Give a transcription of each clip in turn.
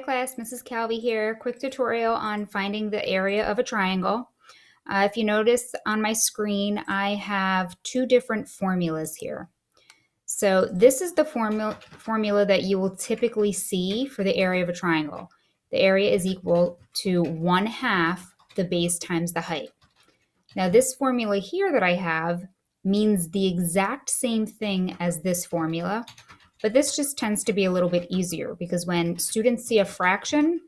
class, Mrs. Calvi here. Quick tutorial on finding the area of a triangle. If you notice on my screen, I have two different formulas here. So this is the formula that you will typically see for the area of a triangle. The area is equal to 1/2 the base times the height. Now this formula here that I have means the exact same thing as this formula, but this just tends to be a little bit easier because when students see a fraction,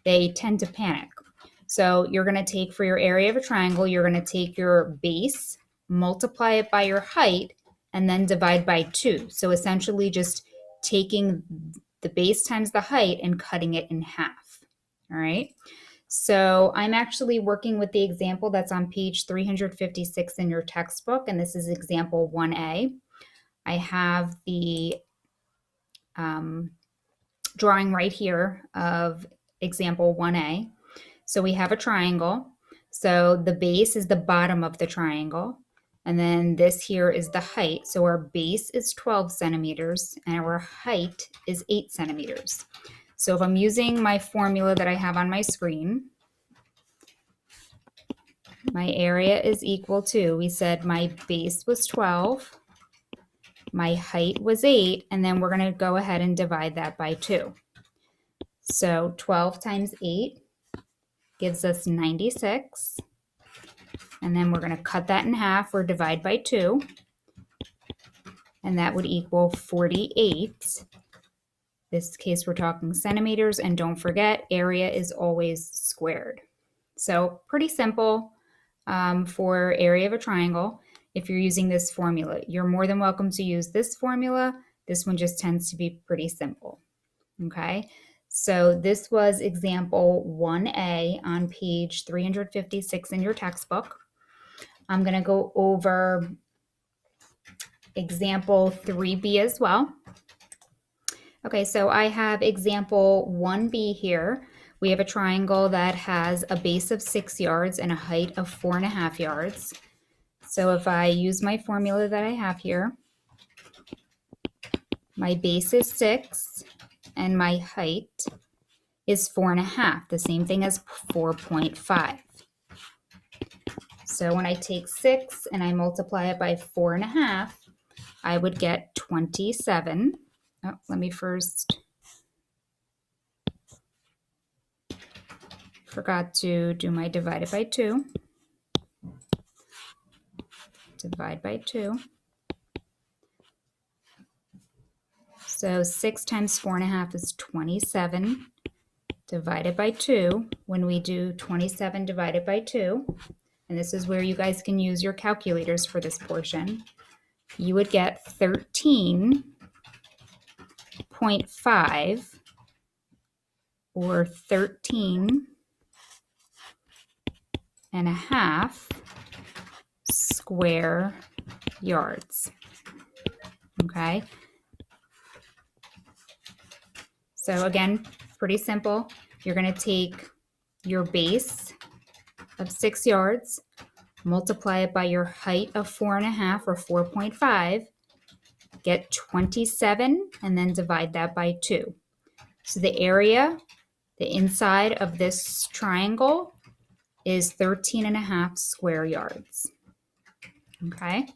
they tend to panic. So you're going to take, for your area of a triangle, you're going to take your base, multiply it by your height, and then divide by 2. So essentially just taking the base times the height and cutting it in half. All right. So I'm actually working with the example that's on page 356 in your textbook, and this is example 1A. I have the drawing right here of example 1A. So we have a triangle. So the base is the bottom of the triangle. And then this here is the height. So our base is 12 centimeters and our height is 8 centimeters. So if I'm using my formula that I have on my screen, my area is equal to, we said my base was 12, my height was 8, and then we're going to go ahead and divide that by 2. So 12 times 8 gives us 96. And then we're going to cut that in half or divide by 2. And that would equal 48. This case we're talking centimeters, and don't forget, area is always squared. So pretty simple for area of a triangle. If you're using this formula, you're more than welcome to use this formula. This one just tends to be pretty simple. Okay, so this was example 1A on page 356 in your textbook. I'm going to go over example 3B as well. Okay, so I have example 1B here. We have a triangle that has a base of 6 yards and a height of 4.5 yards. So if I use my formula that I have here, my base is 6 and my height is 4.5, the same thing as 4.5. So when I take 6 and I multiply it by 4.5, I would get 27. Oh, let me first, forgot to do my divided by 2. Divide by 2. So 6 times 4.5 is 27 divided by 2. When we do 27 divided by 2, and this is where you guys can use your calculators for this portion, you would get 13.5 or 13.5 square yards. Okay. So again, pretty simple. You're going to take your base of 6 yards, multiply it by your height of 4.5 or 4.5, get 27, and then divide that by 2. So the area, the inside of this triangle, is 13.5 square yards. Okay.